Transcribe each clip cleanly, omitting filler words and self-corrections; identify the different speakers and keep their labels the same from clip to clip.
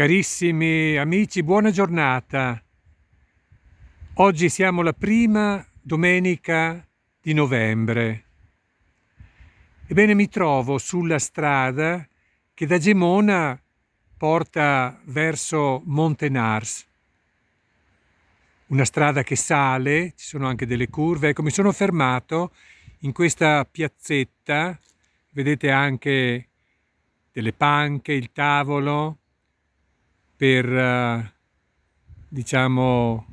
Speaker 1: Carissimi amici, buona giornata. Oggi siamo la prima domenica di novembre. Ebbene, mi trovo sulla strada che da Gemona porta verso Montenars. Una strada che sale, ci sono anche delle curve. Ecco, mi sono fermato in questa piazzetta, vedete anche delle panche, il tavolo per diciamo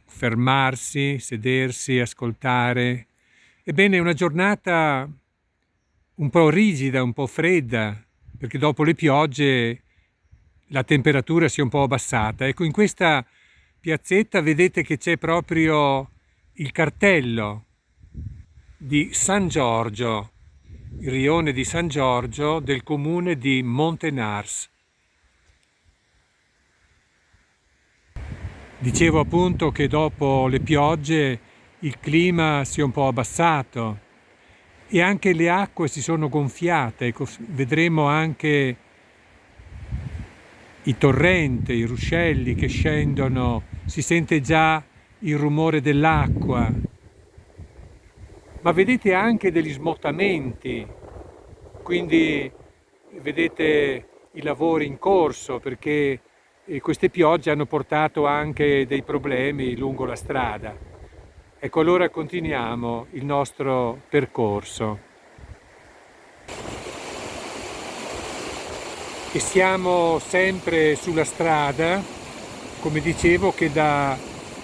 Speaker 1: fermarsi, sedersi, ascoltare. Ebbene, è una giornata un po' rigida, un po' fredda, perché dopo le piogge la temperatura si è un po' abbassata. Ecco, in questa piazzetta vedete che c'è proprio il cartello di San Giorgio, il rione di San Giorgio del comune di Montenars. Dicevo appunto che dopo le piogge il clima si è un po' abbassato e anche le acque si sono gonfiate. Ecco, vedremo anche i torrenti, i ruscelli che scendono, si sente già il rumore dell'acqua, ma vedete anche degli smottamenti, quindi vedete i lavori in corso perché queste piogge hanno portato anche dei problemi lungo la strada. Ecco, allora continuiamo il nostro percorso. E siamo sempre sulla strada, come dicevo, che da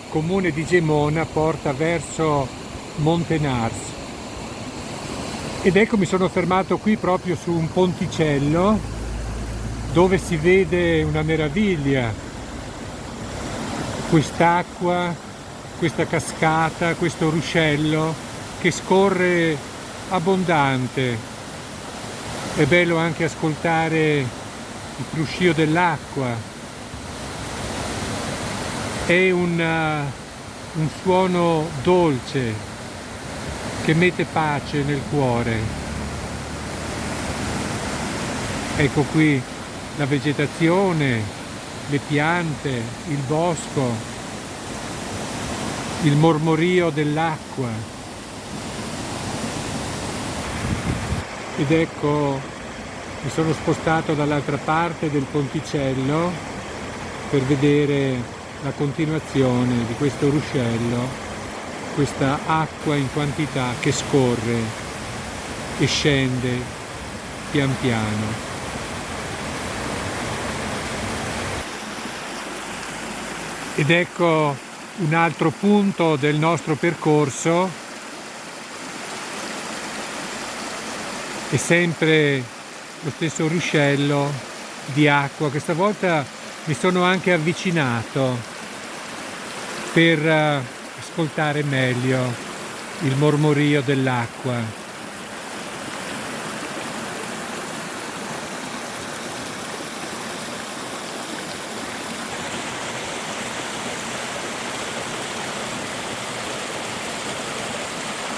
Speaker 1: comune di Gemona porta verso Montenars. Ed ecco, mi sono fermato qui proprio su un ponticello dove si vede una meraviglia, quest'acqua, questa cascata, questo ruscello che scorre abbondante. È bello anche ascoltare il fruscio dell'acqua. È un suono dolce che mette pace nel cuore. Ecco qui la vegetazione, le piante, il bosco, il mormorio dell'acqua. Ed ecco, mi sono spostato dall'altra parte del ponticello per vedere la continuazione di questo ruscello, questa acqua in quantità che scorre e scende pian piano. Ed ecco un altro punto del nostro percorso, è sempre lo stesso ruscello di acqua. Questa volta mi sono anche avvicinato per ascoltare meglio il mormorio dell'acqua.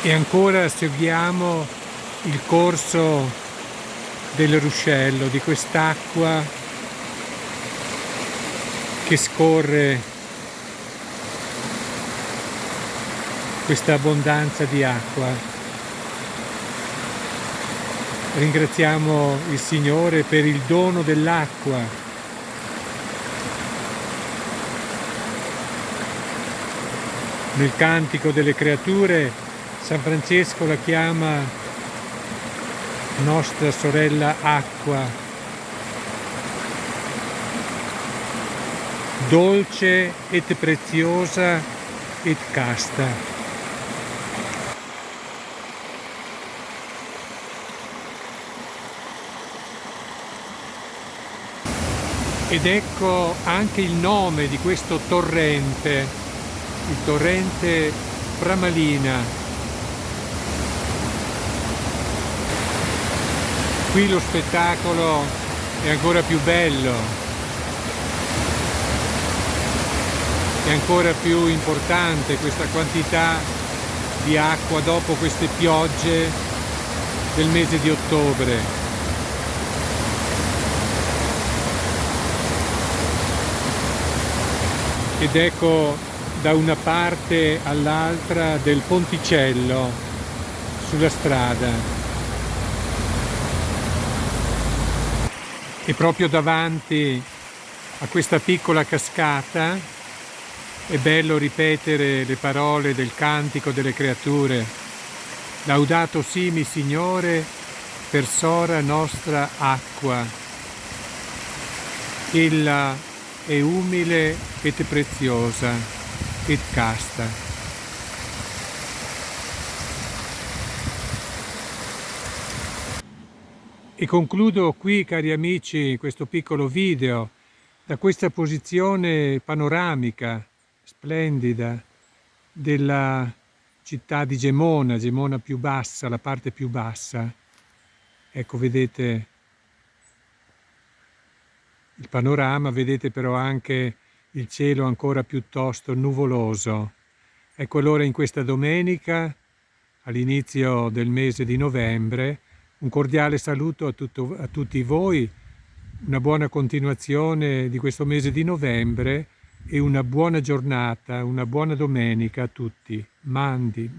Speaker 1: E ancora seguiamo il corso del ruscello, di quest'acqua che scorre, questa abbondanza di acqua. Ringraziamo il Signore per il dono dell'acqua. Nel Cantico delle Creature San Francesco la chiama nostra sorella acqua, dolce et preziosa et casta. Ed ecco anche il nome di questo torrente, il torrente Pramalina. Qui lo spettacolo è ancora più bello, è ancora più importante questa quantità di acqua dopo queste piogge del mese di ottobre. ed ecco da una parte all'altra del ponticello sulla strada, e proprio davanti a questa piccola cascata è bello ripetere le parole del cantico delle creature: Laudato simi Signore per sora nostra acqua. Ella è umile et preziosa et casta. E concludo qui, cari amici, questo piccolo video da questa posizione panoramica splendida della città di Gemona, Gemona più bassa, la parte più bassa. Ecco, vedete il panorama, vedete però anche il cielo ancora piuttosto nuvoloso. Ecco allora in questa domenica, all'inizio del mese di novembre, un cordiale saluto a tutti voi, una buona continuazione di questo mese di novembre e una buona giornata, una buona domenica a tutti. Mandi.